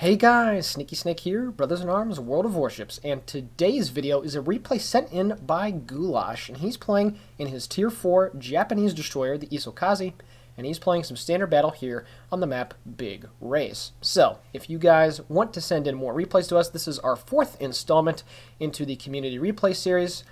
Hey guys, Sneaky Snake here, Brothers in Arms, World of Warships, and today's video is a replay sent in by Goolash, and he's playing in his Tier 4 Japanese destroyer, the Isokaze, and he's playing some standard battle here on the map Big Race. So, if you guys want to send in more replays to us, this is our 4th installment into the community replay series.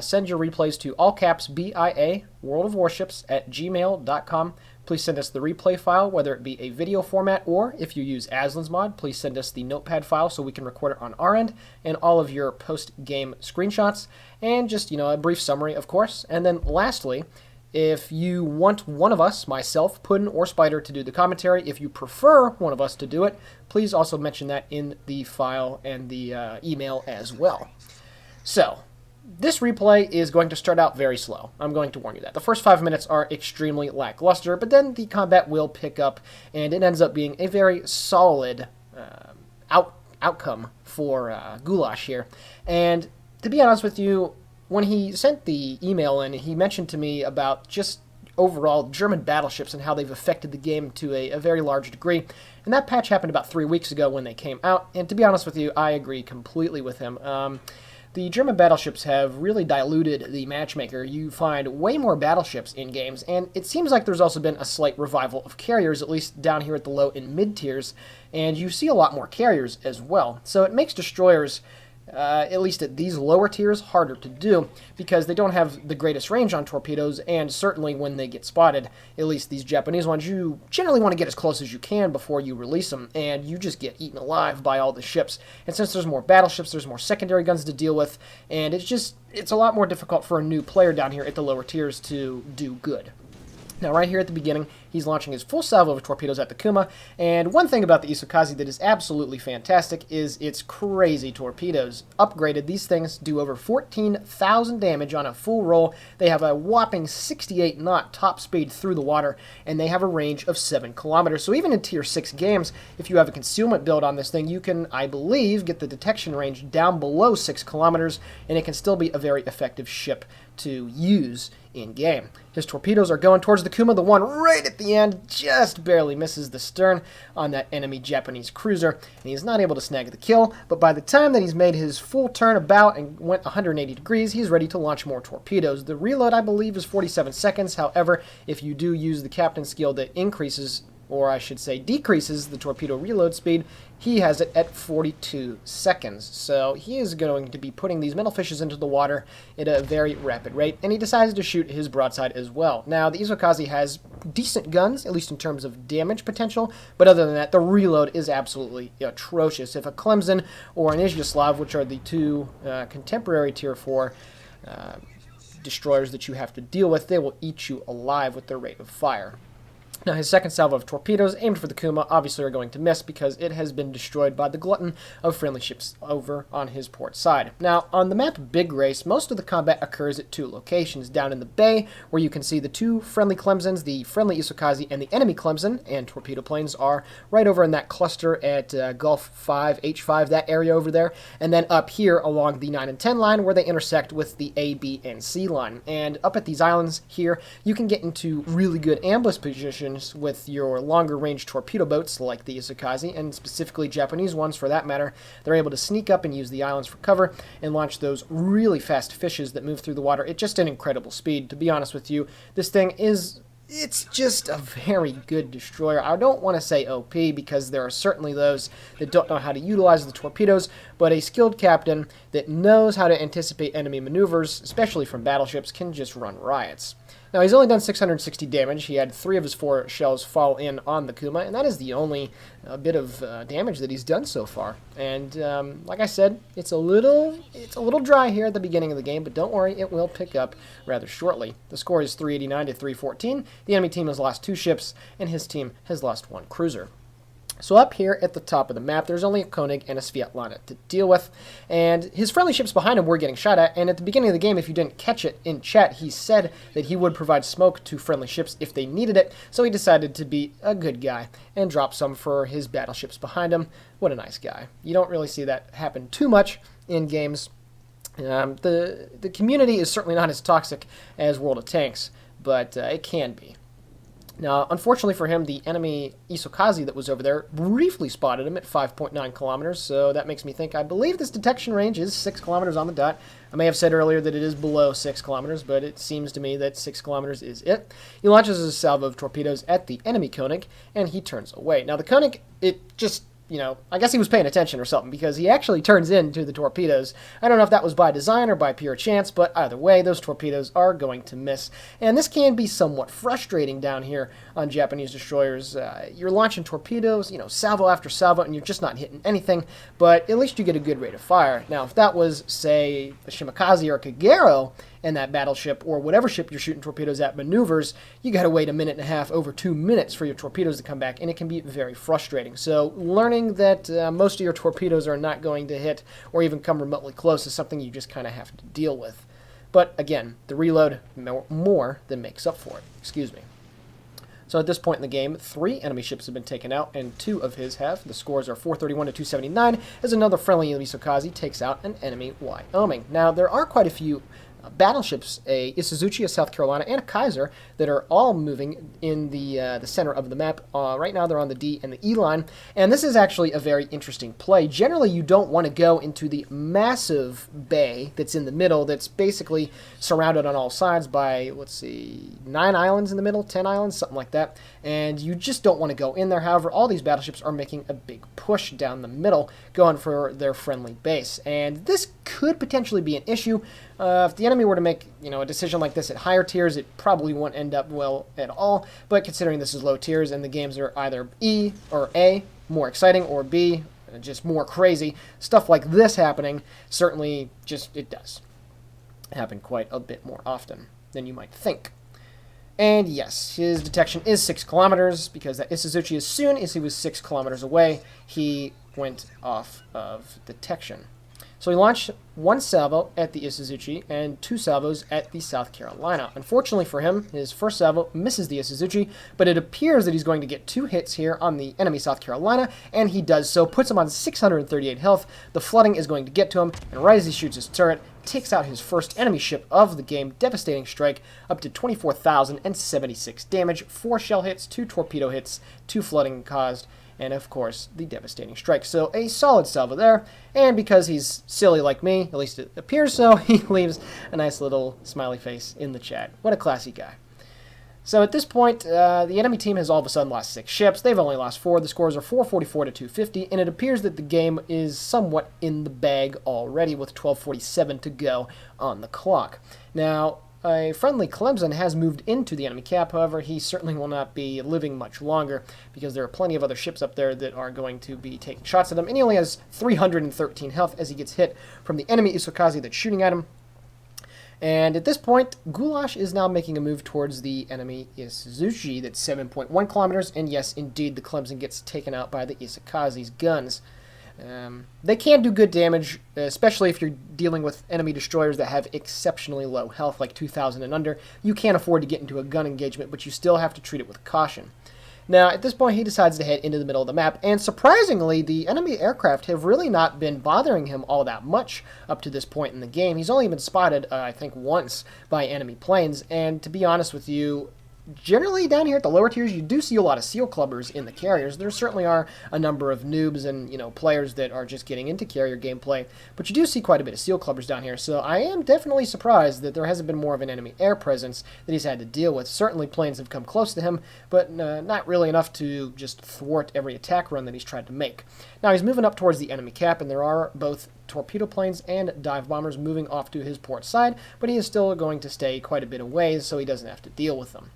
Send your replays to all caps BIAworldofwarships at gmail.com. Please send us the replay file, whether it be a video format, or if you use Aslan's mod, please send us the notepad file so we can record it on our end, and all of your post-game screenshots, and just, a brief summary, of course. And then lastly, if you want one of us, myself, Puddin, or Spider, to do the commentary, if you prefer one of us to do it, please also mention that in the file and the email as well. So, this replay is going to start out very slow. I'm going to warn you that. The first 5 minutes are extremely lackluster, but then the combat will pick up, and it ends up being a very solid outcome for Goolash here. And to be honest with you, when he sent the email in, he mentioned to me about just overall German battleships and how they've affected the game to a very large degree. And that patch happened about 3 weeks ago when they came out, and to be honest with you, I agree completely with him. The German battleships have really diluted the matchmaker. You find way more battleships in games, and it seems like there's also been a slight revival of carriers, at least down here at the low and mid tiers, and you see a lot more carriers as well. So it makes destroyers, at least at these lower tiers, harder to do because they don't have the greatest range on torpedoes, and certainly when they get spotted, at least these Japanese ones, you generally want to get as close as you can before you release them, and you just get eaten alive by all the ships. And since there's more battleships, there's more secondary guns to deal with, and it's a lot more difficult for a new player down here at the lower tiers to do good. Now, right here at the beginning, he's launching his full salvo of torpedoes at the Kuma, and one thing about the Isokaze that is absolutely fantastic is its crazy torpedoes. Upgraded, these things do over 14,000 damage on a full roll. They have a whopping 68 knot top speed through the water, and they have a range of 7 kilometers. So even in Tier 6 games, if you have a concealment build on this thing, you can, I believe, get the detection range down below 6 kilometers, and it can still be a very effective ship to use in-game. His torpedoes are going towards the Kuma. The one right at the end just barely misses the stern on that enemy Japanese cruiser, and he's not able to snag the kill, but by the time that he's made his full turn about and went 180 degrees, he's ready to launch more torpedoes. The reload, I believe, is 47 seconds. However, if you do use the captain skill that increases, or I should say decreases, the torpedo reload speed, he has it at 42 seconds. So he is going to be putting these metal fishes into the water at a very rapid rate, and he decides to shoot his broadside as well. Now, the Isokaze has decent guns, at least in terms of damage potential, but other than that, the reload is absolutely atrocious. If a Clemson or an Izyaslav, which are the two contemporary Tier 4 destroyers that you have to deal with, they will eat you alive with their rate of fire. Now, his second salvo of torpedoes aimed for the Kuma obviously are going to miss because it has been destroyed by the glutton of friendly ships over on his port side. Now, on the map Big Race, most of the combat occurs at 2 locations. Down in the bay, where you can see the 2 friendly Clemsons, the friendly Isokaze and the enemy Clemson and torpedo planes are right over in that cluster at Gulf 5, H5, that area over there, and then up here along the 9 and 10 line where they intersect with the A, B, and C line. And up at these islands here, you can get into really good ambush positions with your longer range torpedo boats like the Isokaze, and specifically Japanese ones for that matter. They're able to sneak up and use the islands for cover and launch those really fast fishes that move through the water at just an incredible speed. To be honest with you, this thing it's just a very good destroyer. I don't want to say OP because there are certainly those that don't know how to utilize the torpedoes, but a skilled captain that knows how to anticipate enemy maneuvers, especially from battleships, can just run riots. Now, he's only done 660 damage. He had 3 of his 4 shells fall in on the Kuma, and that is the only bit of damage that he's done so far. And like I said, it's a little dry here at the beginning of the game, but don't worry, it will pick up rather shortly. The score is 389 to 314. The enemy team has lost 2 ships, and his team has lost 1 cruiser. So up here at the top of the map, there's only a Koenig and a Svetlana to deal with, and his friendly ships behind him were getting shot at, and at the beginning of the game, if you didn't catch it in chat, he said that he would provide smoke to friendly ships if they needed it, so he decided to be a good guy and drop some for his battleships behind him. What a nice guy. You don't really see that happen too much in games. The community is certainly not as toxic as World of Tanks, but it can be. Now, unfortunately for him, the enemy Isokaze that was over there briefly spotted him at 5.9 kilometers, so that makes me think I believe this detection range is 6 kilometers on the dot. I may have said earlier that it is below 6 kilometers, but it seems to me that 6 kilometers is it. He launches a salvo of torpedoes at the enemy Koenig, and he turns away. Now, the Koenig, it just... I guess he was paying attention or something, because he actually turns into the torpedoes. I don't know if that was by design or by pure chance, but either way, those torpedoes are going to miss. And this can be somewhat frustrating down here on Japanese destroyers. You're launching torpedoes, salvo after salvo, and you're just not hitting anything, but at least you get a good rate of fire. Now, if that was, say, a Shimakaze or a Kagero, and that battleship or whatever ship you're shooting torpedoes at maneuvers, you got to wait a minute and a half, over 2 minutes for your torpedoes to come back, and it can be very frustrating. So learning that most of your torpedoes are not going to hit or even come remotely close is something you just kind of have to deal with. But again, the reload more than makes up for it. Excuse me. So at this point in the game, 3 enemy ships have been taken out, and 2 of his have. The scores are 431 to 279, as another friendly Isokaze takes out an enemy Wyoming. Now, there are quite a few battleships, a Isuzuchi, a South Carolina, and a Kaiser, that are all moving in the center of the map. Right now they're on the D and the E line, and this is actually a very interesting play. Generally, you don't want to go into the massive bay that's in the middle, that's basically surrounded on all sides by, 9 islands in the middle, 10 islands, something like that, and you just don't want to go in there. However, all these battleships are making a big push down the middle, going for their friendly base, and this could potentially be an issue. If the enemy were to make, a decision like this at higher tiers, it probably won't end up well at all. But considering this is low tiers and the games are either E or A, more exciting, or B, just more crazy, stuff like this happening, certainly it does happen quite a bit more often than you might think. And yes, his detection is 6 kilometers, because that Isuzuchi, as soon as he was 6 kilometers away, he went off of detection. So he launched 1 salvo at the Isuzuchi and 2 salvos at the South Carolina. Unfortunately for him, his first salvo misses the Isuzuchi, but it appears that he's going to get 2 hits here on the enemy South Carolina, and he does so, puts him on 638 health. The flooding is going to get to him, and right as he shoots his turret, takes out his first enemy ship of the game, devastating strike, up to 24,076 damage, 4 shell hits, 2 torpedo hits, 2 flooding caused, and of course, the devastating strike. So a solid salvo there, and because he's silly like me, at least it appears so, he leaves a nice little smiley face in the chat. What a classy guy. So at this point, the enemy team has all of a sudden lost 6 ships. They've only lost 4. The scores are 444 to 250, and it appears that the game is somewhat in the bag already, with 12:47 to go on the clock. Now, a friendly Clemson has moved into the enemy cap. However, he certainly will not be living much longer, because there are plenty of other ships up there that are going to be taking shots at him, and he only has 313 health as he gets hit from the enemy Isokaze that's shooting at him. And at this point, Goulash is now making a move towards the enemy Isuzuchi that's 7.1 kilometers, and yes, indeed, the Clemson gets taken out by the Isokaze's guns. They can do good damage, especially if you're dealing with enemy destroyers that have exceptionally low health, like 2,000 and under. You can't afford to get into a gun engagement, but you still have to treat it with caution. Now, at this point, he decides to head into the middle of the map, and surprisingly, the enemy aircraft have really not been bothering him all that much up to this point in the game. He's only been spotted, I think, once by enemy planes, and to be honest with you, generally down here at the lower tiers, you do see a lot of seal clubbers in the carriers. There certainly are a number of noobs and, players that are just getting into carrier gameplay, but you do see quite a bit of seal clubbers down here, so I am definitely surprised that there hasn't been more of an enemy air presence that he's had to deal with. Certainly planes have come close to him, but not really enough to just thwart every attack run that he's tried to make. Now, he's moving up towards the enemy cap, and there are both torpedo planes and dive bombers moving off to his port side, but he is still going to stay quite a bit away, so he doesn't have to deal with them.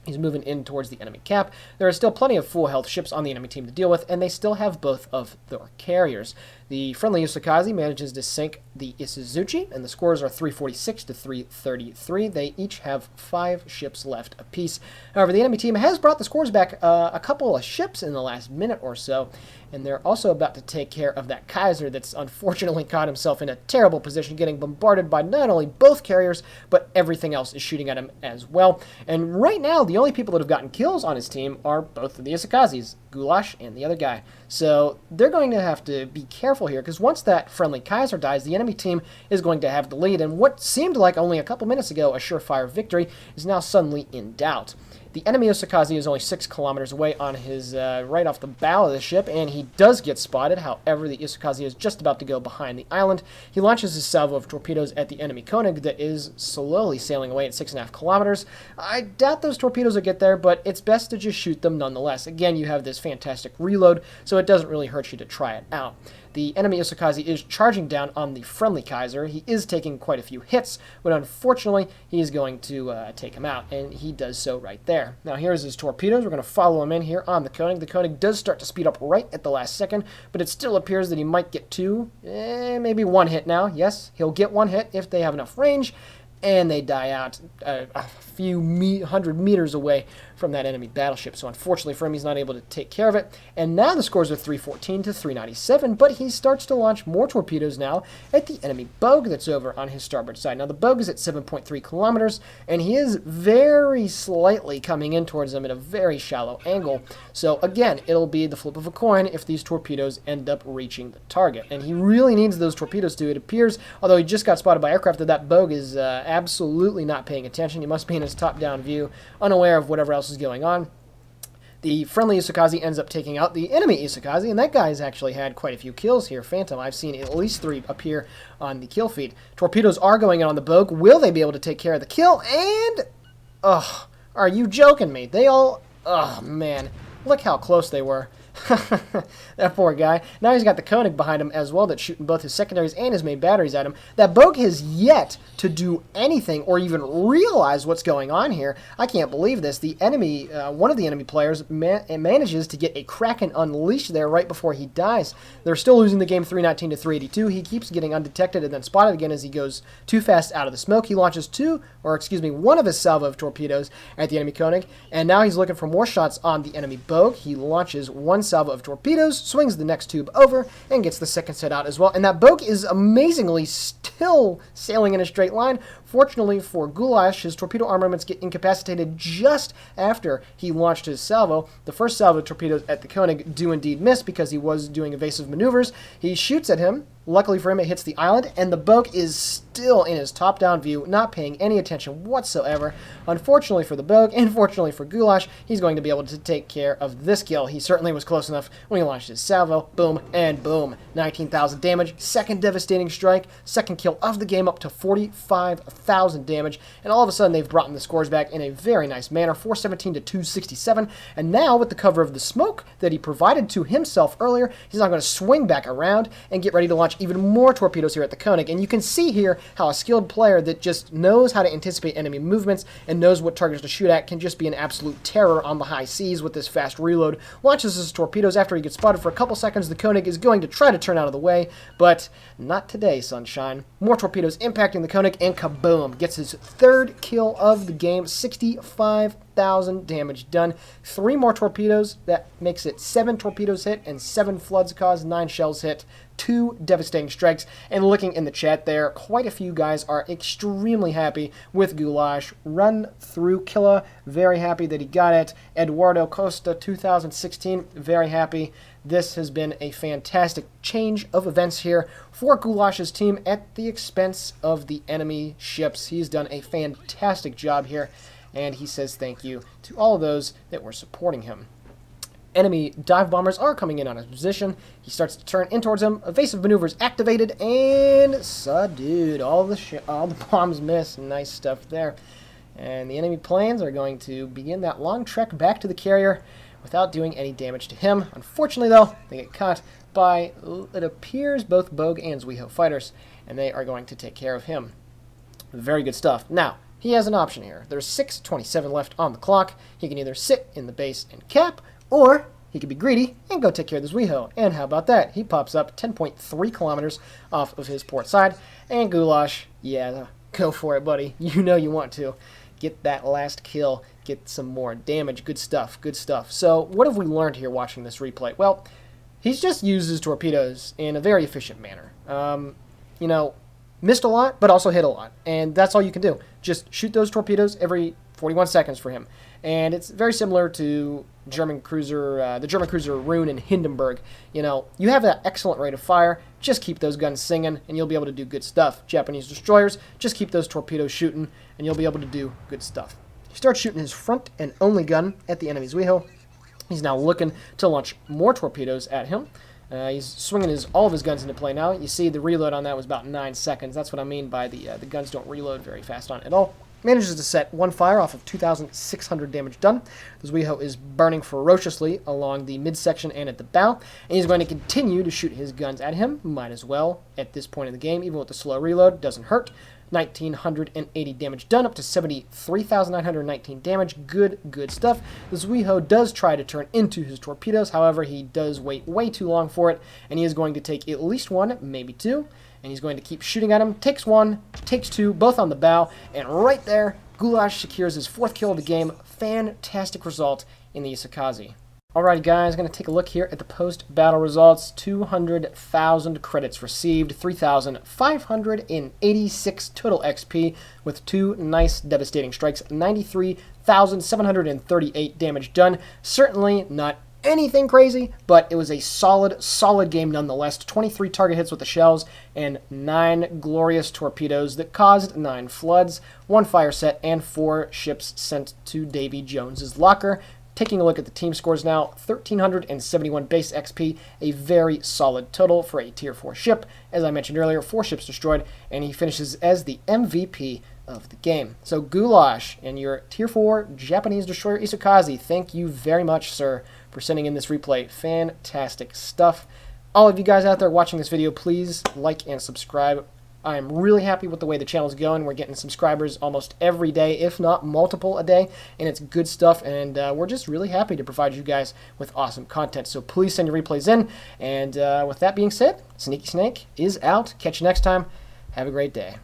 He's moving in towards the enemy cap. There are still plenty of full health ships on the enemy team to deal with, and they still have both of their carriers. The friendly Isokaze manages to sink the Isuzuchi, and the scores are 346 to 333. They each have 5 ships left apiece. However, the enemy team has brought the scores back a couple of ships in the last minute or so, and they're also about to take care of that Kaiser that's unfortunately caught himself in a terrible position, getting bombarded by not only both carriers, but everything else is shooting at him as well. And right now, the only people that have gotten kills on his team are both of the Isokazes, Goulash and the other guy. So they're going to have to be careful here, because once that friendly Kaiser dies, the enemy team is going to have the lead, and what seemed like only a couple minutes ago a surefire victory is now suddenly in doubt. The enemy Isokaze is only 6 kilometers away on his right off the bow of the ship, and he does get spotted. However, the Isokaze is just about to go behind the island. He launches his salvo of torpedoes at the enemy Koenig that is slowly sailing away at 6.5 kilometers. I doubt those torpedoes will get there, but it's best to just shoot them nonetheless. Again, you have this fantastic reload, so it doesn't really hurt you to try it out. The enemy Isokaze is charging down on the friendly Kaiser. He is taking quite a few hits, but unfortunately, he is going to take him out, and he does so right there. Now, here's his torpedoes. We're going to follow him in here on the Koenig. The Koenig does start to speed up right at the last second, but it still appears that he might get two, maybe one hit now. Yes, he'll get one hit if they have enough range, and they die out a few hundred meters away from that enemy battleship. So unfortunately for him, he's not able to take care of it. And now the scores are 314 to 397, but he starts to launch more torpedoes now at the enemy Bogue that's over on his starboard side. Now the Bogue is at 7.3 kilometers, and he is very slightly coming in towards them at a very shallow angle. So again, it'll be the flip of a coin if these torpedoes end up reaching the target. And he really needs those torpedoes to, it appears, although he just got spotted by aircraft, that Bogue is absolutely not paying attention. He must be in his top-down view, unaware of whatever else is going on. The friendly Isokaze ends up taking out the enemy Isokaze, and that guy's actually had quite a few kills here. Phantom, I've seen at least 3 appear on the kill feed. Torpedoes are going in on the Bogue. Will they be able to take care of the kill? And, ugh, are you joking me? They all, oh man, look how close they were. That poor guy. Now he's got the Koenig behind him as well that's shooting both his secondaries and his main batteries at him. That Bogue has yet to do anything or even realize what's going on here. I can't believe this. The enemy, one of the enemy players manages to get a Kraken unleashed there right before he dies. They're still losing the game 319 to 382. He keeps getting undetected and then spotted again as he goes too fast out of the smoke. He launches one of his salvo of torpedoes at the enemy Koenig, and now he's looking for more shots on the enemy Bogue. He launches one salvo of torpedoes, swings the next tube over, and gets the second set out as well. And that Bogue is amazingly still sailing in a straight line. Fortunately for Goolash, his torpedo armaments get incapacitated just after he launched his salvo. The first salvo of torpedoes at the Koenig do indeed miss because he was doing evasive maneuvers. He shoots at him. Luckily for him, it hits the island, and the Bogue is still in his top-down view, not paying any attention whatsoever. Unfortunately for the Bogue, and fortunately for Goulash, he's going to be able to take care of this kill. He certainly was close enough when he launched his salvo. Boom, and boom. 19,000 damage, second devastating strike, second kill of the game up to 45,000 damage, and all of a sudden they've brought the scores back in a very nice manner, 417 to 267, and now with the cover of the smoke that he provided to himself earlier, he's now going to swing back around and get ready to launch even more torpedoes here at the Koenig. And you can see here how a skilled player that just knows how to anticipate enemy movements and knows what targets to shoot at can just be an absolute terror on the high seas with this fast reload. Launches his torpedoes after he gets spotted for a couple seconds. The Koenig is going to try to turn out of the way, but not today, sunshine. More torpedoes impacting the Koenig, and kaboom! Gets his third kill of the game, 65,000 damage done. 3 more torpedoes, that makes it 7 torpedoes hit and 7 floods caused, 9 shells hit, 2 devastating strikes. And looking in the chat there, quite a few guys are extremely happy with Goulash. Run through Killa, very happy that he got it. Eduardo Costa 2016, very happy. This has been a fantastic change of events here for Goulash's team at the expense of the enemy ships. He's done a fantastic job here, and he says thank you to all of those that were supporting him. Enemy dive bombers are coming in on his position. He starts to turn in towards him. Evasive maneuvers activated and subdued. All the bombs miss. Nice stuff there. And the enemy planes are going to begin that long trek back to the carrier without doing any damage to him. Unfortunately, though, they get caught by, it appears, both Bogue and Zuiho fighters, and they are going to take care of him. Very good stuff. Now, he has an option here. There's 6:27 left on the clock. He can either sit in the base and cap, or he could be greedy and go take care of the Zuiho. And how about that? He pops up 10.3 kilometers off of his port side. And Goulash, yeah, go for it, buddy. You know you want to. Get that last kill. Get some more damage. Good stuff. Good stuff. So what have we learned here watching this replay? Well, he's just used his torpedoes in a very efficient manner. You know, missed a lot, but also hit a lot. And that's all you can do. Just shoot those torpedoes every 41 seconds for him. And it's very similar to the German cruiser Rune and Hindenburg. You know, you have that excellent rate of fire. Just keep those guns singing, and you'll be able to do good stuff. Japanese destroyers, just keep those torpedoes shooting, and you'll be able to do good stuff. He starts shooting his front and only gun at the enemy's Weho. He's now looking to launch more torpedoes at him. He's swinging all of his guns into play now. You see the reload on that was about 9 seconds. That's what I mean by the guns don't reload very fast on it at all. Manages to set one fire off of 2,600 damage done. The Weho is burning ferociously along the midsection and at the bow, and he's going to continue to shoot his guns at him. Might as well at this point in the game, even with the slow reload, doesn't hurt. 1,980 damage done, up to 73,919 damage. Good stuff. The Weho does try to turn into his torpedoes, however, he does wait way too long for it, and he is going to take at least one, maybe two, and he's going to keep shooting at him. Takes one, takes two, both on the bow, and right there, Goolash secures his 4th kill of the game. Fantastic result in the Isokaze. Alrighty guys, going to take a look here at the post-battle results. 200,000 credits received, 3,586 total XP with 2 nice devastating strikes, 93,738 damage done. Certainly not anything crazy, but it was a solid game nonetheless. 23 target hits with the shells and 9 glorious torpedoes that caused 9 floods, 1 fire set, and 4 ships sent to Davy Jones's locker. Taking a look at the team scores now, 1,371 base XP, a very solid total for a Tier 4 ship. As I mentioned earlier, 4 ships destroyed, and he finishes as the MVP of the game. So Goolash and your Tier 4 Japanese destroyer Isokaze, thank you very much, sir, for sending in this replay. Fantastic stuff. All of you guys out there watching this video, please like and subscribe. I am really happy with the way the channel is going. We're getting subscribers almost every day, if not multiple a day, and it's good stuff, and we're just really happy to provide you guys with awesome content. So please send your replays in, and with that being said, Sneaky Snake is out. Catch you next time. Have a great day.